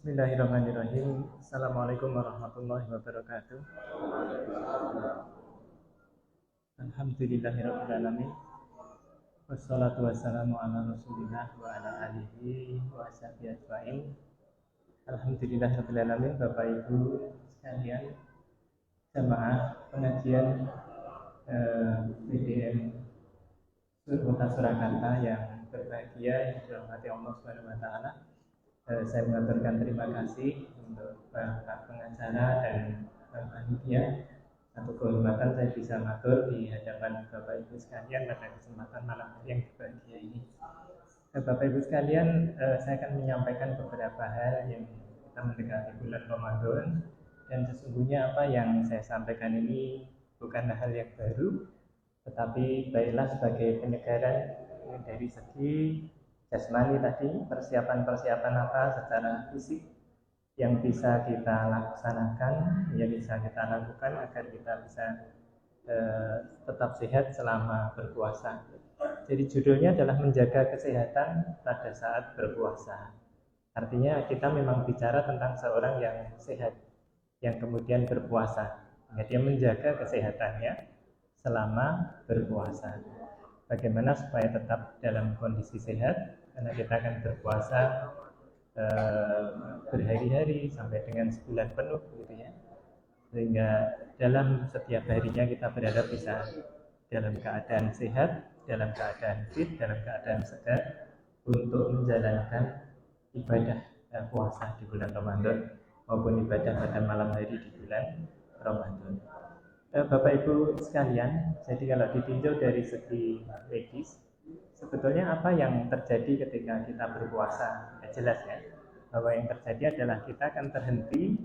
Bismillahirrahmanirrahim. Assalamualaikum warahmatullahi wabarakatuh. Alhamdulillahirabbil alamin. Wassalatu wassalamu ala Rasulillah wa ala alihi wa sahbihi ajmain. Alhamdulillahirabbil alamin. Bapak Ibu sekalian, jamaah pengajian PDM Kota Surakarta yang berbahagia, yang dirahmati Allah Subhanahu wa taala. Saya mengaturkan terima kasih untuk Pak pengacara dan panitia. Satu kehormatan saya bisa matur di hadapan Bapak Ibu sekalian pada kesempatan malam hari yang berbahagia ini. Bapak Ibu sekalian, saya akan menyampaikan beberapa hal yang kita mendekati bulan Ramadan, dan sesungguhnya apa yang saya sampaikan ini bukanlah hal yang baru, tetapi baiklah sebagai penyegaran dari segi jasmani tadi, persiapan-persiapan apa secara fisik yang bisa kita laksanakan, yang bisa kita lakukan agar kita bisa tetap sehat selama berpuasa. Jadi judulnya adalah menjaga kesehatan pada saat berpuasa. Artinya kita memang bicara tentang seorang yang sehat, yang kemudian berpuasa. Dia menjaga kesehatannya selama berpuasa. Bagaimana supaya tetap dalam kondisi sehat, karena kita akan berpuasa berhari-hari sampai dengan sebulan penuh gitu ya, sehingga dalam setiap harinya kita berharap bisa dalam keadaan sehat, dalam keadaan fit, dalam keadaan segar untuk menjalankan ibadah puasa di bulan Ramadan maupun ibadah pada malam hari di bulan Ramadan. Bapak Ibu sekalian, jadi kalau ditinjau dari segi medis, sebetulnya apa yang terjadi ketika kita berpuasa? Ya jelas ya, bahwa yang terjadi adalah kita akan terhenti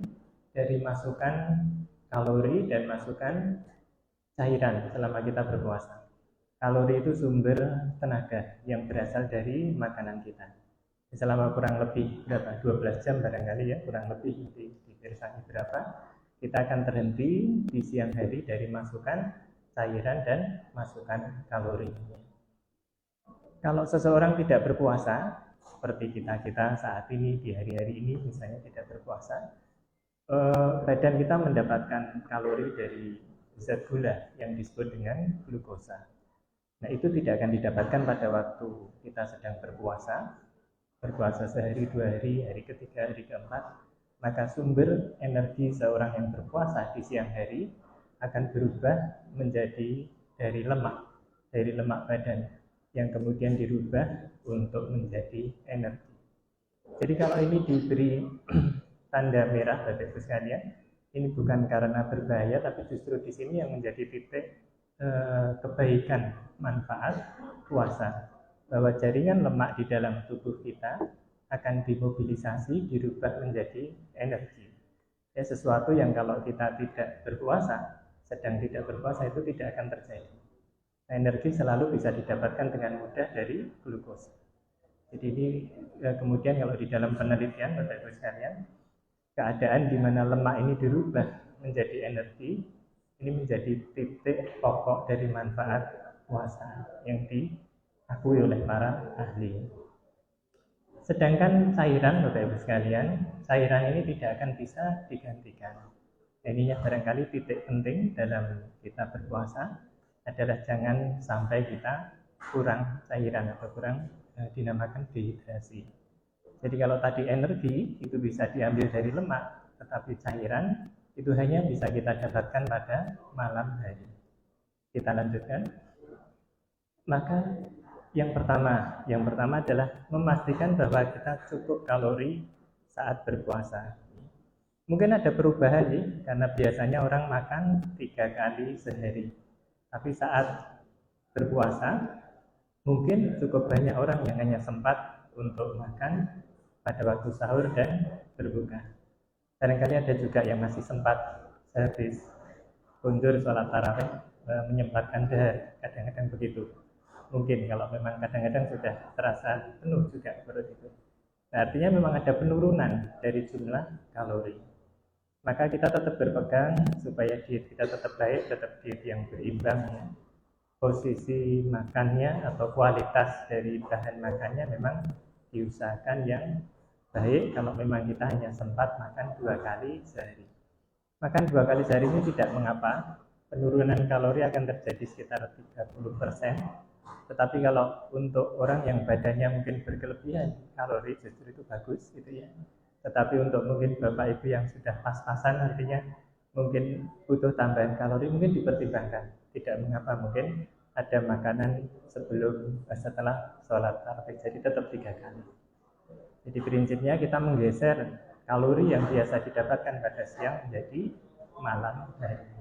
dari masukan kalori dan masukan cairan selama kita berpuasa. Kalori itu sumber tenaga yang berasal dari makanan kita. Selama kurang lebih 12 jam barangkali ya, kurang lebih di pirsani berapa, kita akan terhenti di siang hari dari masukan cairan dan masukan kalori. Kalau seseorang tidak berpuasa, seperti kita saat ini di hari-hari ini misalnya tidak berpuasa, badan kita mendapatkan kalori dari zat gula yang disebut dengan glukosa. Nah, itu tidak akan didapatkan pada waktu kita sedang berpuasa sehari, 2 hari, hari ketiga, hari keempat. Maka sumber energi seorang yang berpuasa di siang hari akan berubah menjadi dari lemak badan yang kemudian dirubah untuk menjadi energi. Jadi kalau ini diberi tanda merah Bapak Ibu sekalian, ini bukan karena berbahaya, tapi justru di sini yang menjadi titik kebaikan manfaat puasa, bahwa jaringan lemak di dalam tubuh kita akan dimobilisasi, dirubah menjadi energi. Ya, sesuatu yang kalau kita tidak berpuasa, sedang tidak berpuasa itu tidak akan terjadi. Nah, energi selalu bisa didapatkan dengan mudah dari glukosa. Jadi ini kemudian kalau di dalam penelitian Bapak Ibu sekalian, keadaan di mana lemak ini dirubah menjadi energi, ini menjadi titik pokok dari manfaat puasa yang diakui oleh para ahli. Sedangkan cairan, Bapak Ibu sekalian, cairan ini tidak akan bisa digantikan. Ininya barangkali titik penting dalam kita berpuasa adalah jangan sampai kita kurang cairan atau kurang dinamakan dehidrasi. Jadi kalau tadi energi itu bisa diambil dari lemak, tetapi cairan itu hanya bisa kita dapatkan pada malam hari. Kita lanjutkan. Maka yang pertama adalah memastikan bahwa kita cukup kalori saat berpuasa. Mungkin ada perubahan nih, karena biasanya orang makan 3 kali sehari. Tapi saat berpuasa, mungkin cukup banyak orang yang hanya sempat untuk makan pada waktu sahur dan berbuka. Barangkali ada juga yang masih sempat sehabis kunjur sholat tarawih menyempatkan dahar, kadang-kadang begitu. Mungkin kalau memang kadang-kadang sudah terasa penuh juga perut itu. Nah, artinya memang ada penurunan dari jumlah kalori. Maka kita tetap berpegang supaya diet kita tetap baik, tetap diet yang berimbang. Posisi makannya atau kualitas dari bahan makannya memang diusahakan yang baik kalau memang kita hanya sempat makan 2 kali sehari. Makan 2 kali sehari ini tidak mengapa, penurunan kalori akan terjadi sekitar 30%. Tetapi kalau untuk orang yang badannya mungkin berkelebihan kalori justru itu bagus gitu ya. Tetapi untuk mungkin Bapak Ibu yang sudah pas-pasan artinya mungkin butuh tambahan kalori mungkin dipertimbangkan. Tidak mengapa, mungkin ada makanan setelah sholat tarawih, jadi tetap 3 kali. Jadi prinsipnya kita menggeser kalori yang biasa didapatkan pada siang menjadi malam hari.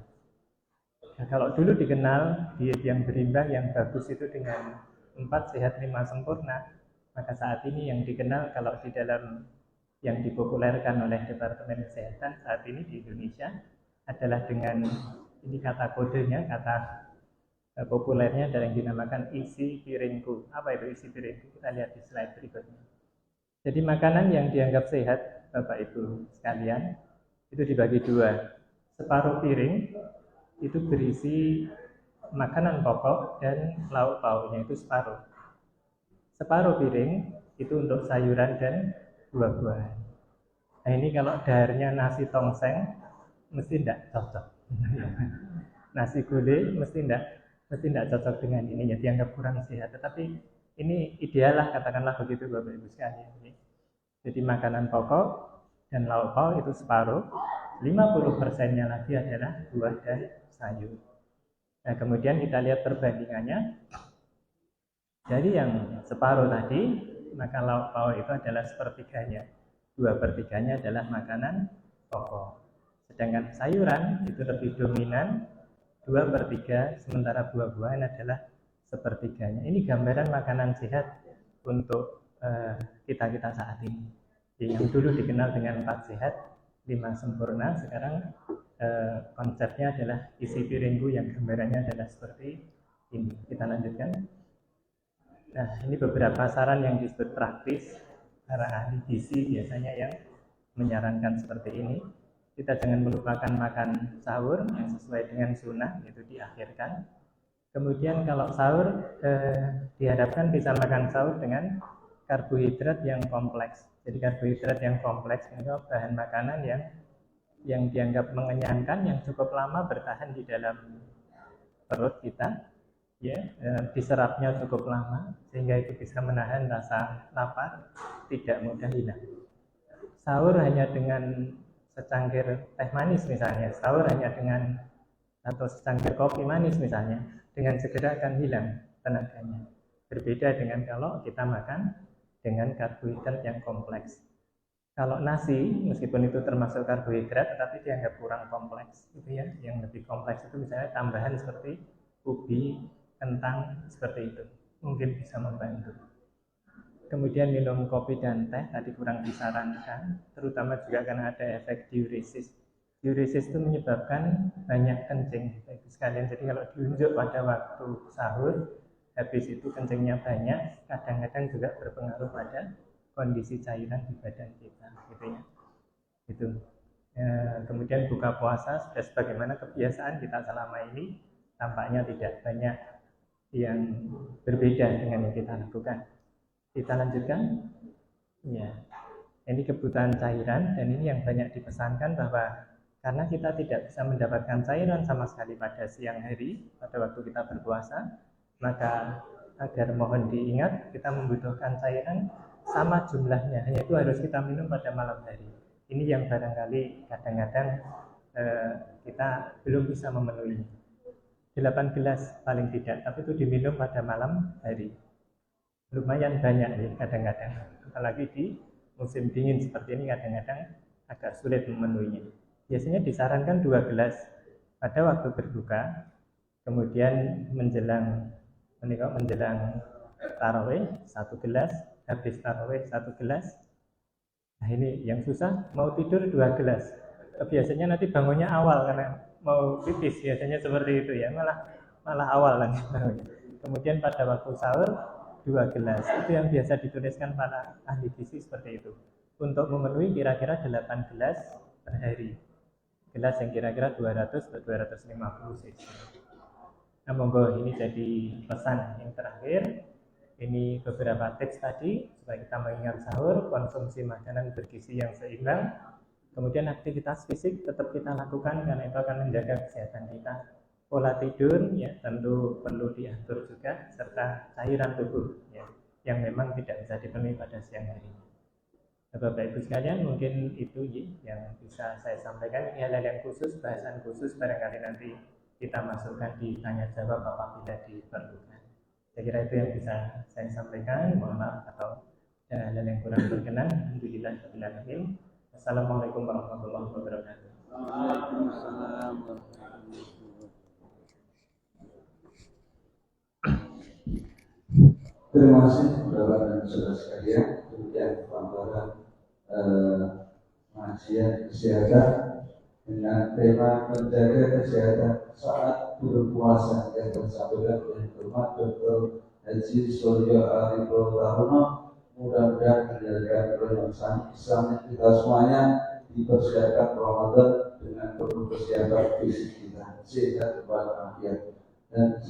Nah, kalau dulu dikenal diet yang berimbang yang bagus itu dengan 4 sehat 5 sempurna, maka saat ini yang dikenal kalau di dalam yang dipopulerkan oleh Departemen Kesehatan saat ini di Indonesia adalah dengan ini kata kodenya, kata populernya adalah yang dinamakan isi piringku. Apa itu isi piringku? Kita lihat di slide berikutnya. Jadi makanan yang dianggap sehat, Bapak Ibu sekalian, itu dibagi 2. Separuh piring itu berisi makanan pokok dan lauk pauknya itu separuh. Separuh piring itu untuk sayuran dan buah-buahan. Nah ini kalau daharnya nasi tongseng mesti tidak cocok. Nasi gulai mesti tidak cocok dengan ini, ya dianggap kurang sehat. Tetapi ini ideal lah, katakanlah begitu Bapak Ibu sekalian. Jadi makanan pokok dan lauk pauk itu separuh, 50%-nya lagi adalah buah dan sayur. Nah kemudian kita lihat perbandingannya. Jadi yang separuh tadi, maka lauk pauk itu adalah sepertiganya. 2/3-nya adalah makanan pokok. Sedangkan sayuran itu lebih dominan, 2/3, sementara buah-buahan adalah sepertiganya. Ini gambaran makanan sehat untuk kita saat ini. Yang dulu dikenal dengan 4 sehat 5 sempurna, sekarang konsepnya adalah isi piringku yang gambarannya adalah seperti ini. Kita lanjutkan. Nah ini beberapa saran yang disebut praktis. Para ahli gizi biasanya yang menyarankan seperti ini. Kita jangan melupakan makan sahur yang sesuai dengan sunnah, yaitu diakhirkan. Kemudian kalau sahur diharapkan bisa makan sahur dengan karbohidrat yang kompleks. Jadi karbohidrat yang kompleks itu bahan makanan yang dianggap mengenyangkan, yang cukup lama bertahan di dalam perut kita, ya, diserapnya cukup lama sehingga itu bisa menahan rasa lapar, tidak mudah hilang. Sahur hanya dengan secangkir teh manis misalnya, sahur hanya dengan atau secangkir kopi manis misalnya, dengan segera akan hilang tenaganya. Berbeda dengan kalau kita makan dengan karbohidrat yang kompleks. Kalau nasi, meskipun itu termasuk karbohidrat, tetapi dianggap kurang kompleks, gitu ya. Yang lebih kompleks itu misalnya tambahan seperti ubi, kentang, seperti itu, mungkin bisa membantu. Kemudian minum kopi dan teh tadi kurang disarankan, terutama juga karena ada efek diuresis. Diuresis itu menyebabkan banyak kencing, sekalian. Jadi kalau diunjuk pada waktu sahur, habis itu kencingnya banyak, kadang-kadang juga berpengaruh pada kondisi cairan di badan kita, gitu ya. Itu. Kemudian buka puasa sudah sebagaimana kebiasaan kita selama ini, tampaknya tidak banyak yang berbeda dengan yang kita lakukan. Kita lanjutkan. Ya. Ini kebutuhan cairan, dan ini yang banyak dipesankan bahwa karena kita tidak bisa mendapatkan cairan sama sekali pada siang hari, pada waktu kita berpuasa, maka agar mohon diingat kita membutuhkan cairan sama jumlahnya, hanya itu harus kita minum pada malam hari. Ini yang barangkali kadang-kadang kita belum bisa memenuhi. 8 gelas paling tidak, tapi itu diminum pada malam hari. Lumayan banyak nih kadang-kadang, apalagi di musim dingin seperti ini kadang-kadang agak sulit memenuhinya. Biasanya disarankan 2 gelas pada waktu berbuka, kemudian menjelang tarawih 1 gelas, habis tarawih 1 gelas. Nah ini yang susah, mau tidur 2 gelas. Biasanya nanti bangunnya awal karena mau pipis, biasanya seperti itu ya, malah awal lagi. Kemudian pada waktu sahur 2 gelas, itu yang biasa dituliskan para ahli gizi seperti itu. Untuk memenuhi kira-kira 8 gelas per hari. Gelas yang kira-kira 200 atau 250 cc. Nah monggo ini jadi pesan yang terakhir. Ini beberapa tips tadi supaya kita mengingat sahur, konsumsi makanan bergizi yang seimbang, kemudian aktivitas fisik tetap kita lakukan karena itu akan menjaga kesehatan kita. Pola tidur ya tentu perlu diatur juga, serta cairan tubuh ya, yang memang tidak bisa dipenuhi pada siang hari. Bapak Ibu sekalian, mungkin itu yang bisa saya sampaikan. Ini hal-hal yang khusus, bahasan khusus barangkali nanti kita masukkan di tanya jawab apabila diperlukan. Saya kira itu yang bisa saya sampaikan. Mohon maaf atau ada hal yang kurang berkenan. Alhamdulillah. Assalamualaikum warahmatullahi wabarakatuh. Waalaikumsalam. Terima kasih Bapak dan Saudara sekalian. Demikian pemaparan pengajian kesehatan dengan tema menjaga kesehatan saat berpuasa yang tersampaikan oleh Bapak Dr. Haji Suryo Arifo Taruno. Mudah-mudahan menjadikan keberlangsungan Islam kita semuanya dipersiapkan Ramadan dengan penuh kesehatan fisik kita, sehat walafiat. Dan